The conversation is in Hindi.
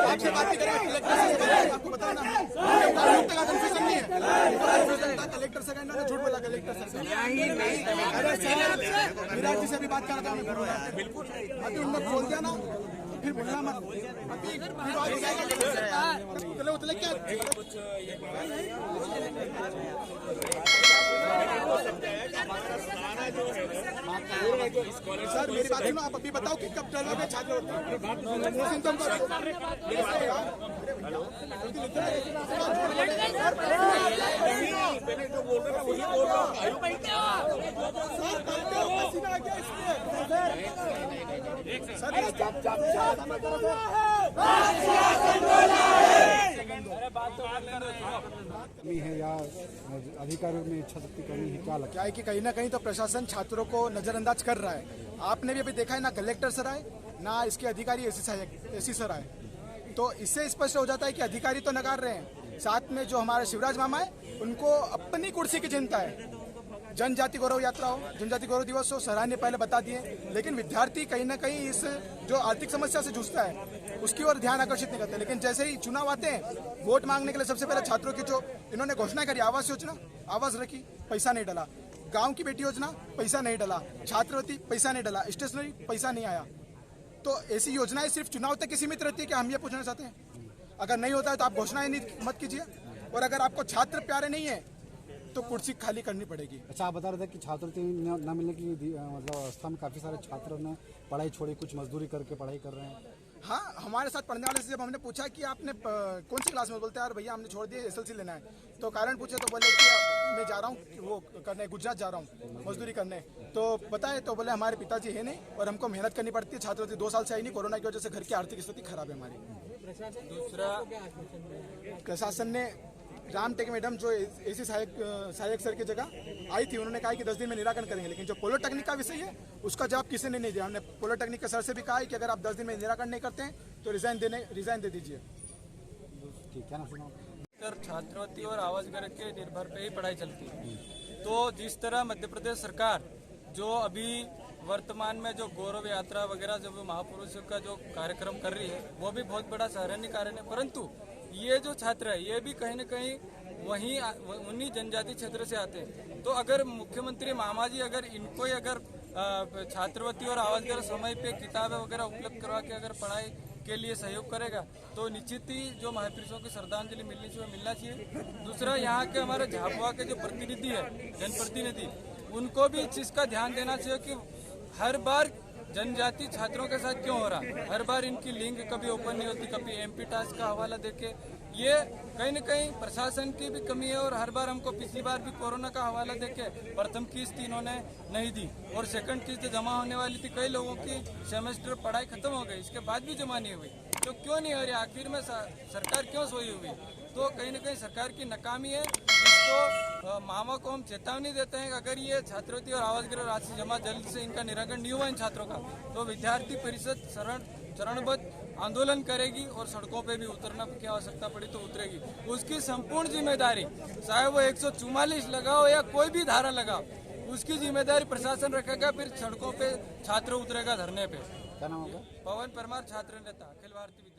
आपसे बात नहीं करेंगे, आपको बताना आयुक्त का कंफ्यूजन नहीं है। कलेक्टर से कहना झूठ बोला, कलेक्टर से विराट जी से भी बात कर रहा था बिल्कुल। अभी उनने बोल दिया ना फिर बोलना मत। अभी उतले क्या सर मेरी बात सुनो, आप अभी बताओ कि कब डलोगे छात्र। है या अधिकारियों में इच्छा शक्ति कमी है, क्या लगता है कि कहीं ना कहीं तो प्रशासन छात्रों को नजरअंदाज कर रहा है। आपने भी अभी देखा है ना कलेक्टर सर आए ना इसके अधिकारी एसी सर आए, तो इससे स्पष्ट हो जाता है कि अधिकारी तो नकार रहे हैं, साथ में जो हमारे शिवराज मामा है उनको अपनी कुर्सी की चिंता है। जनजाति गौरव यात्रा हो, जनजाति गौरव दिवस हो, सराहनीय पहले बता दिए, लेकिन विद्यार्थी कहीं ना कहीं इस जो आर्थिक समस्या से जूझता है उसकी ओर ध्यान आकर्षित नहीं करते। लेकिन जैसे ही चुनाव आते हैं वोट मांगने के लिए सबसे पहले छात्रों की जो इन्होंने घोषणा करी, आवास योजना आवास रखी, पैसा नहीं डला, गांव की बेटी योजना पैसा नहीं डला, छात्रवृत्ति पैसा नहीं डला, स्टेशनरी पैसा नहीं आया। तो ऐसी योजनाएं सिर्फ चुनाव तक ही सीमित रहती है कि हम ये पूछना चाहते हैं। अगर नहीं होता है तो आप घोषणाएं नहीं मत कीजिए, और अगर आपको छात्र प्यारे नहीं है तो कुर्सी खाली करनी पड़ेगी। अच्छा, आप बता रहे थे कि छात्रवृत्ति न मिलने की मतलब अवस्था में काफी सारे छात्रों ने पढ़ाई छोड़ी, कुछ मजदूरी करके पढ़ाई कर रहे हैं। हाँ, हमारे साथ पढ़ने वाले से जब हमने पूछा कि आपने कौन सी क्लास में, बोलते हैं यार भैया हमने छोड़ दिया, एसएलसी लेना है। तो कारण पूछे तो बोले कि मैं जा रहा हूँ वो करने, गुजरात जा रहा हूँ मजदूरी करने। तो बताए तो बोले हमारे पिताजी है नहीं और हमको मेहनत करनी पड़ती है, छात्रवृत्ति 2 साल से आई नहीं, कोरोना की वजह से घर की आर्थिक स्थिति खराब है हमारी। दूसरा, प्रशासन ने राम टेक मैडम जो एसी सहायक सर की जगह आई थी, उन्होंने कहा कि 10 दिन में निराकरण करेंगे, लेकिन जो पॉलिटेक्निक का विषय है उसका जवाब किसी ने नहीं दिया। हमने पॉलिटेक्निक के सर से भी कहा है कि अगर आप 10 दिन में निराकरण नहीं करते हैं तो रिजाइन दे दीजिए। क्या ना सुना छात्रवृत्ति और आवास घर के निर्भर पे ही पढ़ाई चलती है। तो जिस तरह मध्य प्रदेश सरकार जो अभी वर्तमान में जो गौरव यात्रा वगैरह जो महापुरुषों का जो कार्यक्रम कर रही है वो भी बहुत बड़ा सराहनीय कार्य है, परंतु ये जो छात्र है ये भी कहीं न कहीं उन्हीं जनजाति क्षेत्र से आते हैं। तो अगर मुख्यमंत्री मामा जी अगर इनको अगर छात्रवृत्ति और आवास घर समय पे किताबें वगैरह उपलब्ध करवा के अगर पढ़ाई के लिए सहयोग करेगा तो निश्चित ही जो महापुरुषों की श्रद्धांजलि मिलनी चाहिए मिलना चाहिए। दूसरा, यहाँ के हमारे झाबुआ के जो प्रतिनिधि है, जनप्रतिनिधि, उनको भी इस चीज का ध्यान देना चाहिए कि हर बार जनजाति छात्रों के साथ क्यों हो रहा है, हर बार इनकी लिंक कभी ओपन नहीं होती, कभी एमपी टास्क का हवाला देके, ये कहीं न कहीं प्रशासन की भी कमी है। और हर बार हमको पिछली बार भी कोरोना का हवाला देके प्रथम किस्त इन्होंने नहीं दी और सेकंड किस्त जमा होने वाली थी, कई लोगों की सेमेस्टर पढ़ाई खत्म हो गई, इसके बाद भी जमा नहीं हुई। तो क्यों नहीं हो रही, आखिर में सरकार क्यों सोई हुई? तो कहीं न कहीं सरकार की नाकामी है। इसको मामा को हम चेतावनी देते हैं कि अगर ये छात्रवृत्ति और आवास गृह राशि जमा जल्द से इनका निराकरण नहीं हुआ इन छात्रों का, तो विद्यार्थी परिषद चरणबद्ध आंदोलन करेगी और सड़कों पे भी उतरना की आवश्यकता पड़ी तो उतरेगी। उसकी संपूर्ण जिम्मेदारी, चाहे वो 144 लगाओ या कोई भी धारा लगाओ, उसकी जिम्मेदारी प्रशासन रखेगा। फिर सड़कों पे छात्र उतरेगा धरने पे। क्या नाम होगा? पवन परमार, छात्र नेता, अखिल भारतीय।